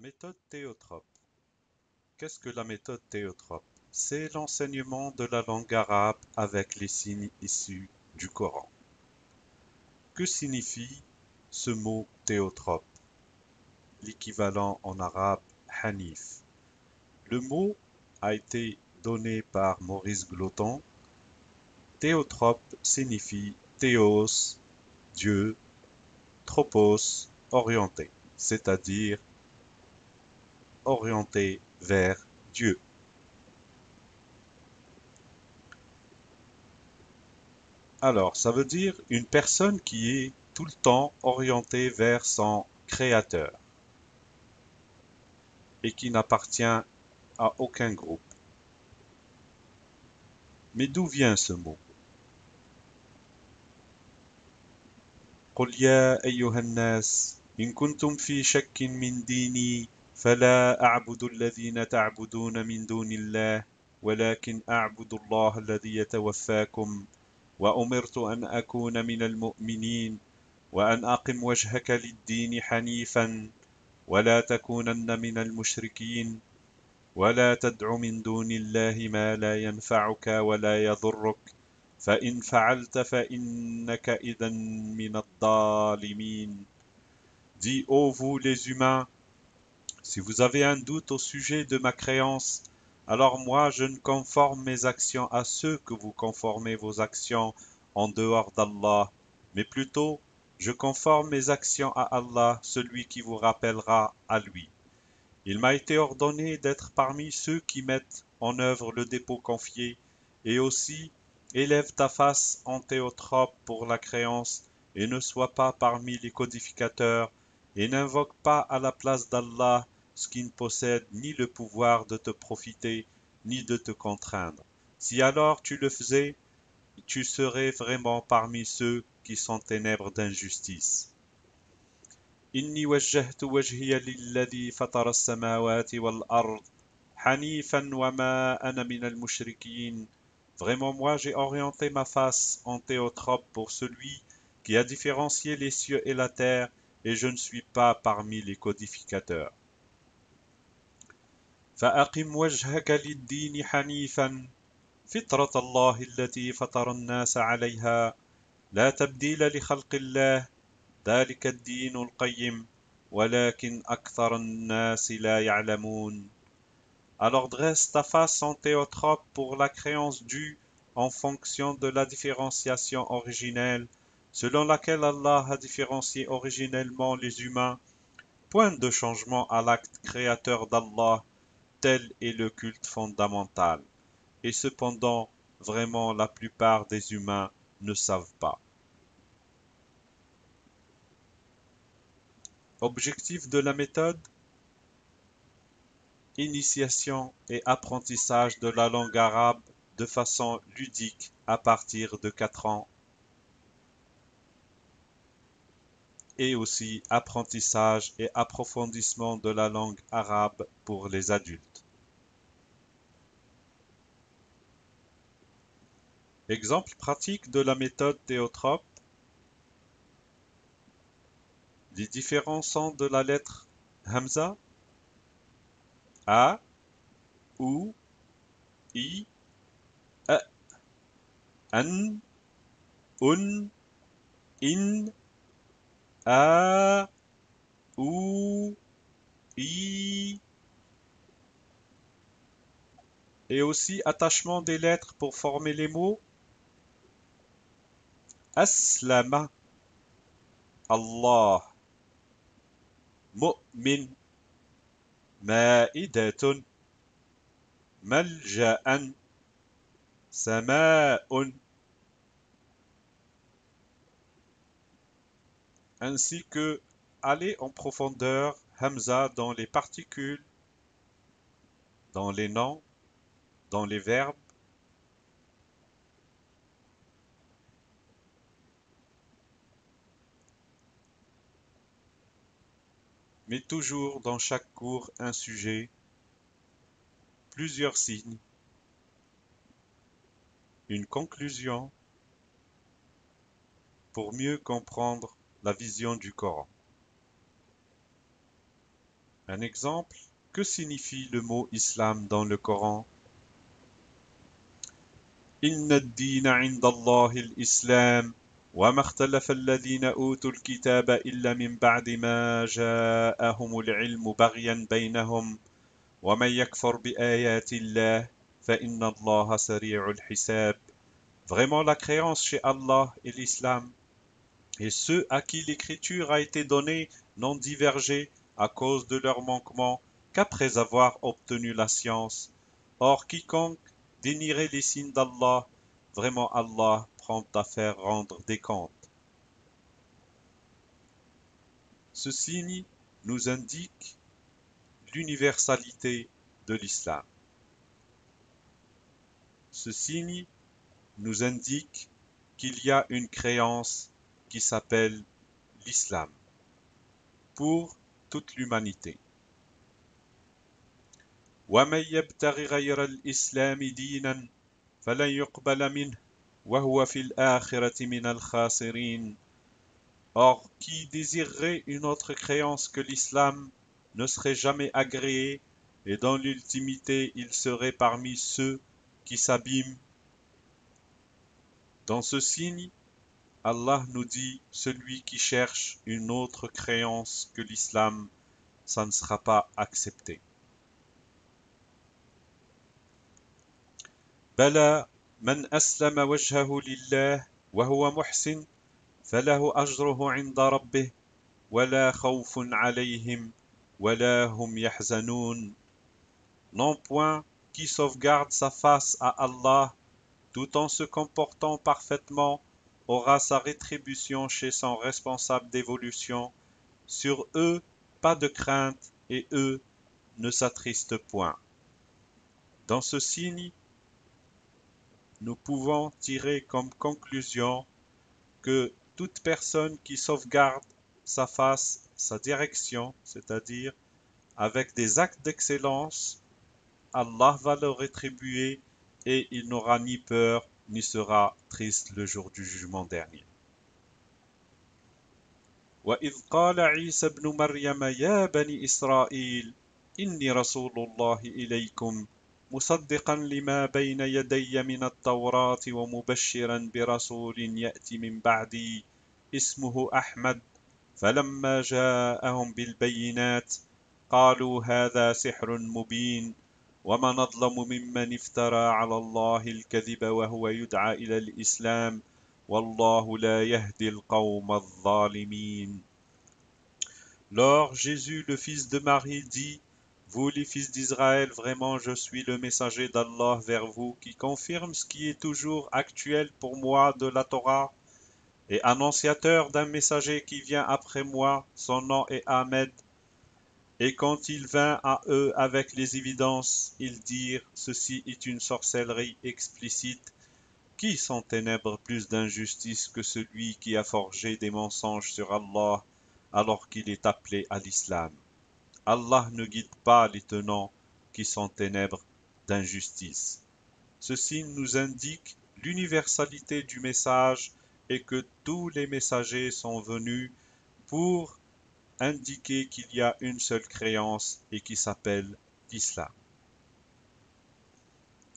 méthode théotrope. Qu'est-ce que la méthode théotrope? C'est l'enseignement de la langue arabe avec les signes issus du Coran. Que signifie ce mot théotrope? L'équivalent en arabe hanif. Le mot a été donné par Maurice Gloton. Théotrope signifie théos, Dieu, tropos, orienté, c'est-à-dire orienté vers Dieu. Alors, ça veut dire une personne qui est tout le temps orientée vers son créateur et qui n'appartient à aucun groupe. Mais d'où vient ce mot? قل يا أيها الناس إن كنتم في شك من ديني فلا أعبد الذين تعبدون من دون الله ولكن أعبد الله الذي يتوفاكم وأمرت أن أكون من المؤمنين وأن أقم وجهك للدين حنيفا ولا تكونن من المشركين ولا تدع من دون الله ما لا ينفعك ولا يضرك فإن فعلت فإنك إذا من الظالمين. Dis, ô vous les humains, si vous avez un doute au sujet de ma créance, alors moi je ne conforme mes actions à ceux que vous conformez vos actions en dehors d'Allah, mais plutôt je conforme mes actions à Allah, celui qui vous rappellera à lui. Il m'a été ordonné d'être parmi ceux qui mettent en œuvre le dépôt confié, et aussi élève ta face en théotrope pour la créance, et ne sois pas parmi les codificateurs, et n'invoque pas à la place d'Allah ce qui ne possède ni le pouvoir de te profiter, ni de te contraindre. Si alors tu le faisais, tu serais vraiment parmi ceux qui sont ténèbres d'injustice. إني وجهت وجهي للذي فطر السماوات والأرض حنيفا وما أنا من المشركين. Vraiment, moi, j'ai orienté ma face en théotrope pour celui qui a différencié les cieux et la terre, et je ne suis pas parmi les codificateurs. فأقم وجهك للدين حنيفا فطرة الله التي فطر الناس عليها لا تبديل لخلق الله ذلك الدين القيم ولكن أكثر الناس لا يعلمون. Alors dresse ta face en théotrope pour la créance due en fonction de la différenciation originelle, selon laquelle Allah a différencié originellement les humains. Point de changement à l'acte créateur d'Allah, tel est le culte fondamental. Et cependant, vraiment la plupart des humains ne savent pas. Objectif de la méthode: initiation et apprentissage de la langue arabe de façon ludique à partir de 4 ans, et aussi apprentissage et approfondissement de la langue arabe pour les adultes. Exemple pratique de la méthode théotrope: les différents sons de la lettre Hamza: A, ou, I, E, An, Un, In, A, ou, I, et aussi attachement des lettres pour former les mots Aslama, Allah, Mu'min, Ma'idatun, Malja'an, Sama'un, ainsi que aller en profondeur Hamza dans les particules, dans les noms, dans les verbes, mais toujours dans chaque cours un sujet, plusieurs signes, une conclusion pour mieux comprendre la vision du Coran. Un exemple, que signifie le mot islam dans le Coran? إن الدين عند الله الإسلام وما اختلف الذين أوتوا الكتاب إلا من بعد ما جاءهم العلم بغيا بينهم ومن يكفر بآيات الله فإن الله سريع الحساب. Vraiment, la créance chez Allah est l'islam, et ceux à qui l'écriture a été donnée n'ont divergé à cause de leur manquement qu'après avoir obtenu la science. Or, quiconque dénierait les signes d'Allah, vraiment Allah prompt à faire rendre des comptes. Ce signe nous indique l'universalité de l'islam. Ce signe nous indique qu'il y a une créance qui s'appelle l'islam pour toute l'humanité. وَمَن يَبْتَغِ غَيْرَ الْإِسْلَامِ دِينًا فَلَن يُقْبَلَ مِنْهُ وَهُوَ فِي الْآخِرَةِ مِنَ الْخَاسِرِينَ. Or, qui désirerait une autre créance que l'islam ne serait jamais agréé, et dans l'ultimité il serait parmi ceux qui s'abîment. Dans ce signe, Allah nous dit, celui qui cherche une autre créance que l'islam, ça ne sera pas accepté. بلى من أسلم وجهه لله وهو محسن فله أجره عند ربه ولا خوف عليهم ولا هم يحزنون. Non point qui sauvegarde sa face à Allah tout en se comportant parfaitement aura sa rétribution chez son responsable d'évolution. Sur eux, pas de crainte et eux ne s'attristent point. Dans ce signe, nous pouvons tirer comme conclusion que toute personne qui sauvegarde sa face, sa direction, c'est-à-dire avec des actes d'excellence, Allah va le rétribuer et il n'aura ni peur ni sera triste le jour du jugement dernier. وَإِذْ قَالَ عِيسَى ابْنُ مَرْيَمَ يَا بَنِي إِسْرَائِيلَ إِنِّي رَسُولُ اللَّهِ إِلَيْكُمْ مُصَدِّقًا لِمَا بَيْنَ يَدَيَّ مِنَ التَّوْرَاةِ وَمُبَشِّرًا بِرَسُولٍ يَأْتِي مِنْ بَعْدِي اسمه أحمد فلما جاءهم بالبينات قالوا هذا سحر مبين ومن أظلم ممن افترى على الله الكذب وهو يدعى إلى الإسلام والله لا يهدي القوم الظالمين. Lors Jésus, le fils de Marie, dit: Vous les fils d'Israël, vraiment je suis le messager d'Allah vers vous qui confirme ce qui est toujours actuel pour moi de la Torah et annonciateur d'un messager qui vient après moi, son nom est Ahmed. Et quand il vint à eux avec les évidences, ils dirent, ceci est une sorcellerie explicite. Qui s'enténèbre plus d'injustice que celui qui a forgé des mensonges sur Allah alors qu'il est appelé à l'islam? Allah ne guide pas les tenants qui s'enténèbrent d'injustice. Ceci nous indique l'universalité du message et que tous les messagers sont venus pour indiquer qu'il y a une seule créance et qui s'appelle l'islam.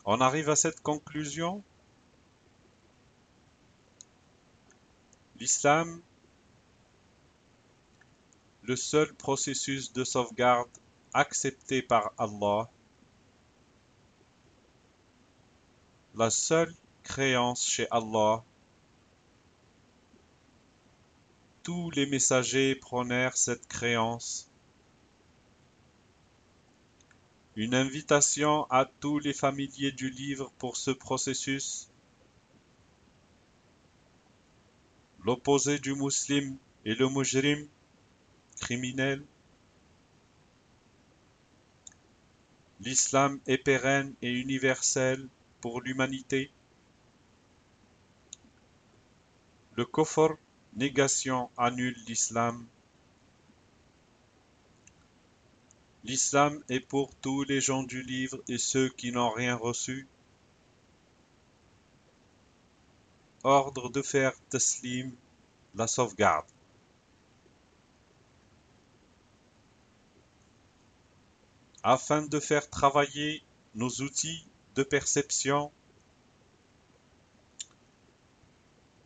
On arrive à cette conclusion. L'islam, le seul processus de sauvegarde accepté par Allah, la seule créance chez Allah. Tous les messagers prônèrent cette créance. Une invitation à tous les familiers du livre pour ce processus. L'opposé du musulman est le mujrim, criminel. L'islam est pérenne et universel pour l'humanité. Le kufr, négation, annule l'islam. L'islam est pour tous les gens du livre et ceux qui n'ont rien reçu. Ordre de faire taslim, la sauvegarde. afin de faire travailler nos outils de perception.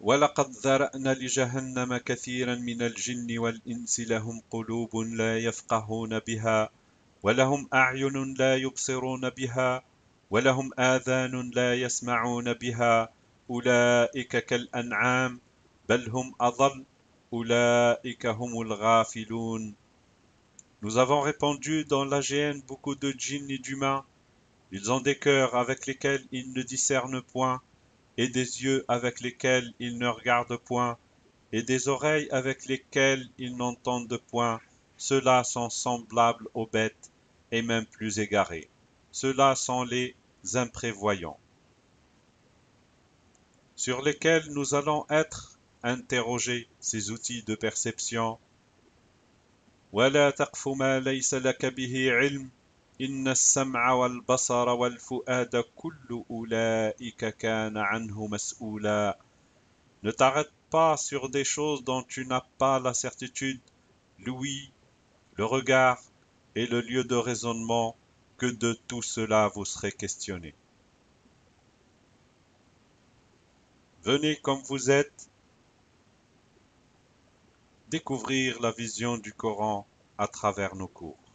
وَلَقَدْ ذَرَأْنَا لِجَهَنَّمَ كَثِيرًا مِنَ الْجِنِّ وَالْإِنسِ لَهُمْ قُلُوبٌ لَا يَفْقَهُونَ بِهَا وَلَهُمْ أَعْيُنٌ لَا يُبْصِرُونَ بِهَا وَلَهُمْ آذَانٌ لَا يَسْمَعُونَ بِهَا أُولَئِكَ كَالْأَنْعَامِ بَلْ هُمْ أَضَلُّ أُولَئِكَ هُمُ الْغَافِلُونَ. Nous avons répandu dans l'AGN beaucoup de djinns et d'humains. Ils ont des cœurs avec lesquels ils ne discernent point, et des yeux avec lesquels ils ne regardent point, et des oreilles avec lesquelles ils n'entendent point. Ceux-là sont semblables aux bêtes, et même plus égarés. Ceux-là sont les imprévoyants, sur lesquels nous allons être interrogés, ces outils de perception. وَلَا تَقْفُ مَا لَيْسَ لَكَ بِهِ عِلْمٌ إِنَّ السَّمْعَ وَالْبَصَرَ وَالْفُؤَادَ كُلُّ أُولَئِكَ كَانَ عَنْهُ مَسْئُولًا. Ne t'arrête pas sur des choses dont tu n'as pas la certitude, l'ouïe, le regard et le lieu de raisonnement, que de tout cela vous serez questionné. Venez comme vous êtes, découvrir la vision du Coran à travers nos cours.